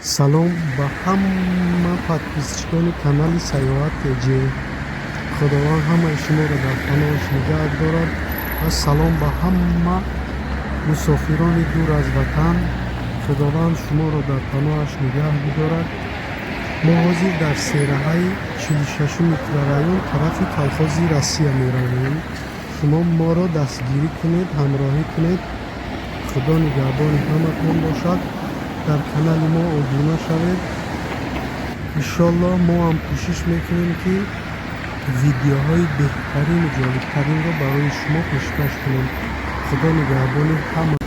салом ба ҳама подписчикони канали Саёҳат Эҷи. Худованд ҳамаи шуморо дар паноҳаш нигаҳ дорад ва салом ба ҳама мусофирони дур аз ватан. Худованд шуморо дар паноҳаш нигаҳ бидорад. мо ҳозир дар сераҳаи 46 микрорайон тарафи колхози Россия меравем. шумо моро дастгирӣ кунед, ҳамроҳӣ кунед. худо нигаҳбони ҳаматон бошад. дар канали мо обуна шавед. иншолло мо ҳам кӯшиш мекунем ки видеоҳои беҳтарину ҷолибтаринро барои шумо пешкаш кунем. худо нигаҳбони ҳама.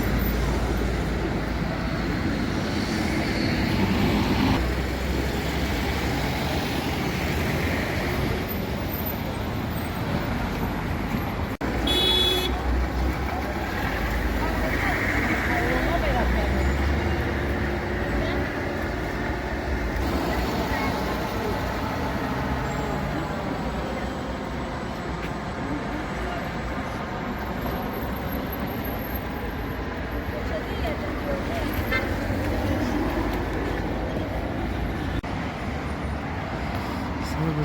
Sabe,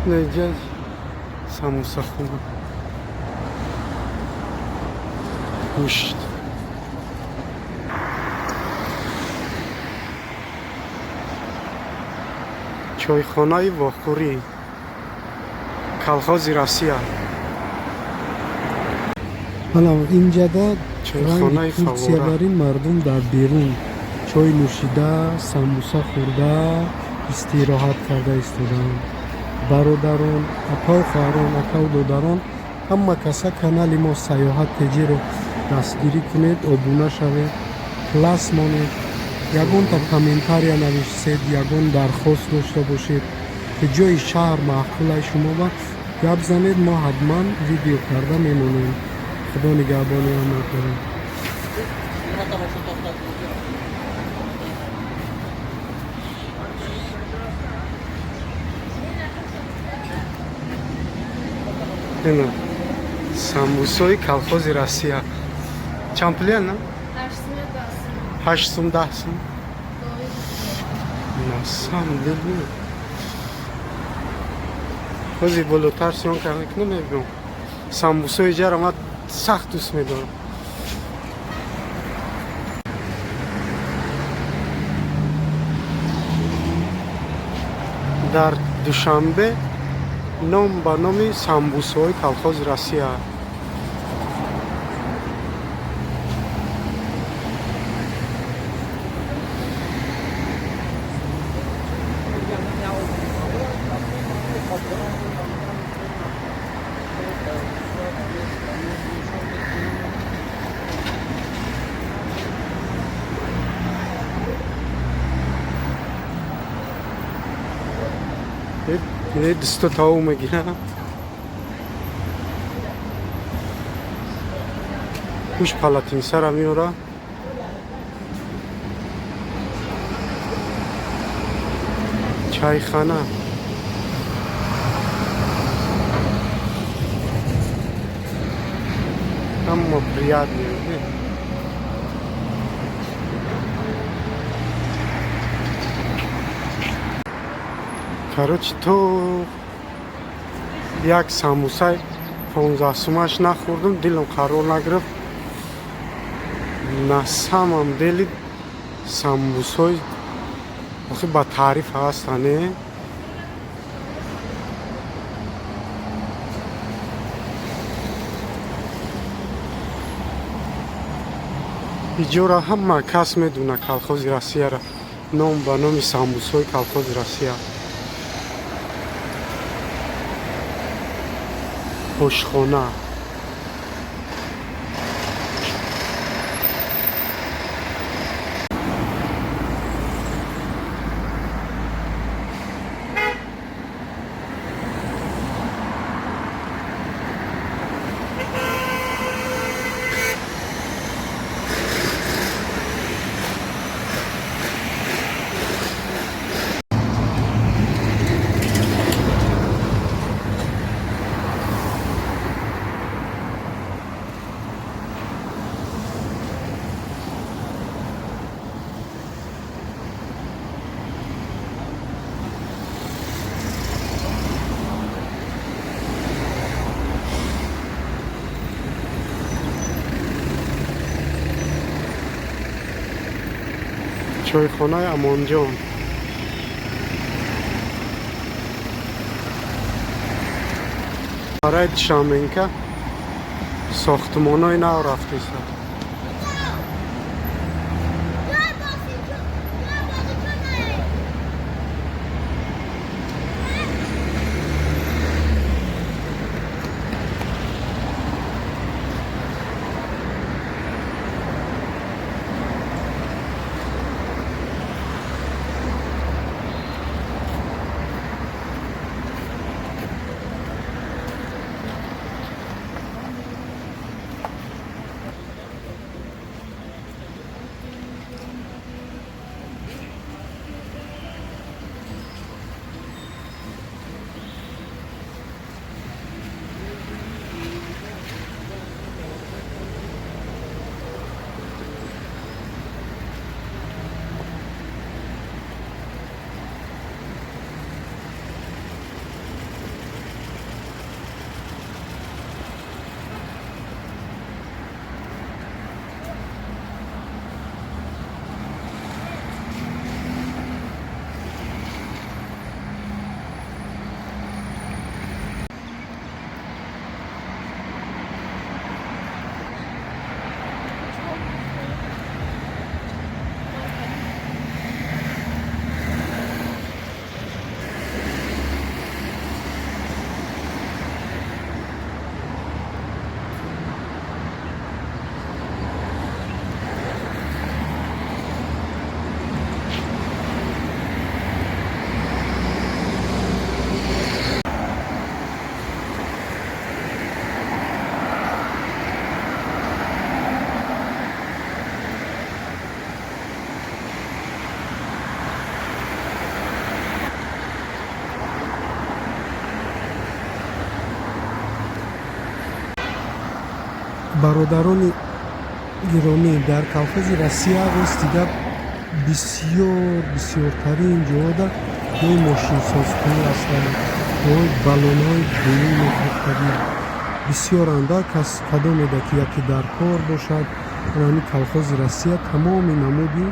Найдясь самосахуна. Пушт. Чойхонаи вохӯрӣ. Колхози Россия. Ҳало инҷада чойхонаи Турсиябарин мардум дар берун чой нӯшида, самуса хӯрда, истироҳат карда истоданд. бародарон, акау хоҳарон, акау додарон, ҳама каса канали мо Саёҳат Эҷиро дастгирӣ кунед, обуна шавед, класс монед, ягонта комментария нависед, ягон дархост дошта бошед ки ҷои шаҳр маъқулаи шумо ба гап занед, мо ҳатман видео карда мемонем. худо нигаҳбони ҳаматон. Самбусои колхози Россия. Чанд пулия на? 8 сум, 10 сум. На самом деле. Ҳозир болотар сиён карда ки намебинам. Самбусои ҷара ман сахт дӯст медорам. дар душанбе ном ба номи самбусои колхози Россия. Дусто таву мегирам. куш палатинсара меора. чайхона. Аммо приятно. Короче, то як самусай 15 сумаш нахӯрдам, дилам қарор нагирифт. На самом деле самбусой охи ба таъриф ҳастане. иҷора ҳама кас медуна колхози Россияро. ном ба номи самбусои колхози Россия. ошхона. чойхонаи Амонҷон. барои Душанбенка сохтмонои нав рафтааст. бародарони гиромӣ, дар Кавкази Россия рост дида бисёртарин ҷода ҷои мошинсозкунӣ ҳастанд. ҷои баллонҳои бирӯни кабир бисёр андак аст. кадомеда ки яке дар кор бошад, ҳамин Кавкази Россия тамоми намуди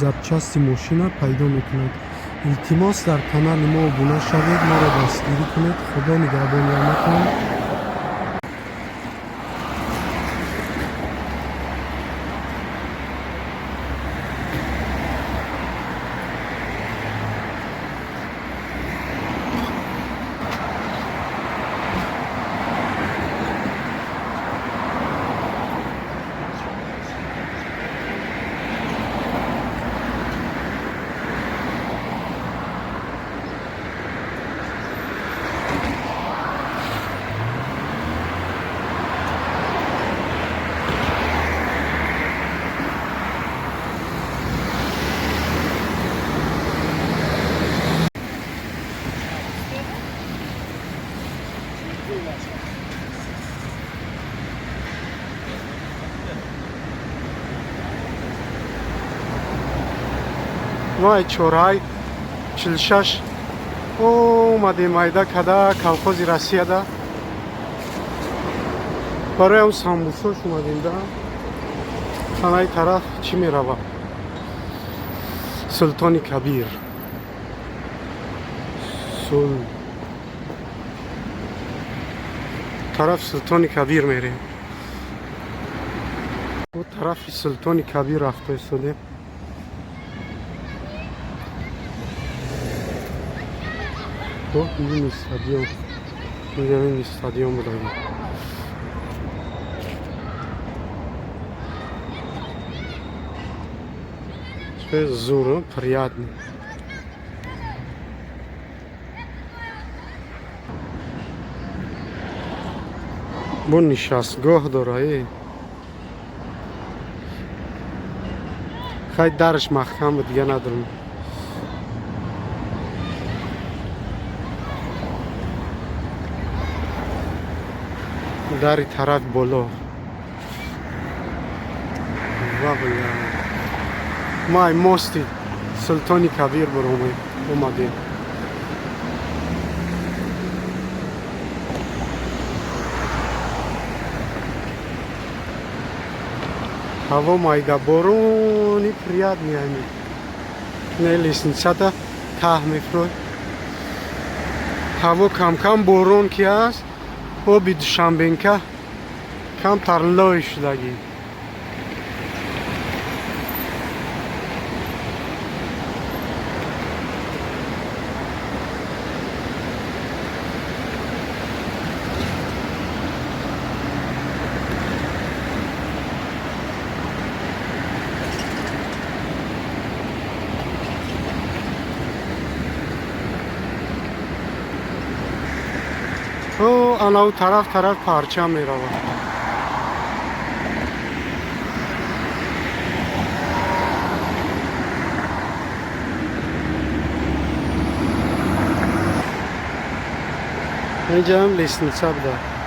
запчасти мошина пайдо мекунад. илтимос дар канали мо обуна шавед, моро дастгирӣ кунед. худо нигаҳбони ҳаматон. Вай чораи 46 омадем айда када Кавкази Россияда. барои он самбусош омадем да. ханаи тараф чӣ мерава? Султони Кабир. тараф Султони Кабир мерем. бо тарафи Султони Кабир рафта истодем. این استادیوم میگم این استادیوم بودم چه زور приятный. бо нишастгоҳ дора. хай дарш маҳкам буд, дига надорам. дари тараф боло. май мости Султони Кабир баромад омадем. ҳаво майда борони приятный. نه لیسنساتا ته میفروی هوا کم کم بارون که است و بی دوشنبینکه کم ترلای شدگی او انا طرف پرچم می رود اینجا هم لیسنسا بده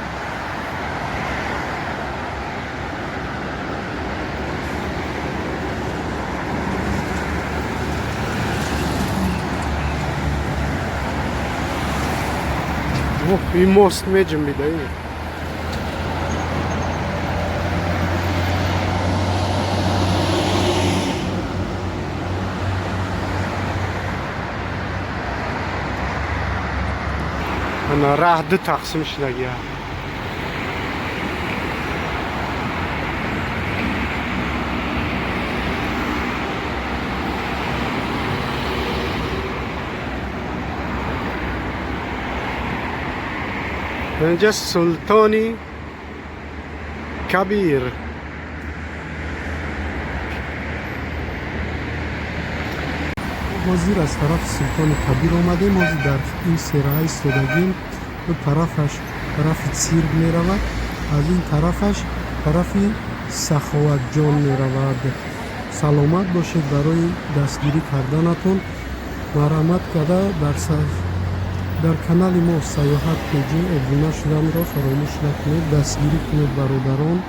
این ماست میجم بیده این انا راه ده تقسیم شدگی اینجا سلطانی کبیر مازیر از طرف سلطان کبیر آمده مازی در این سرعه ایستادگیم دو طرفش طرف سیر می رود از این طرفش طرف سخاوت جان می رود سلامت باشید برای دستگیری کردنتون مرحمت کرده در کانال ما سیاحت پیجی ابونه شدن را فراموش نکنید دستگیری کنید برادران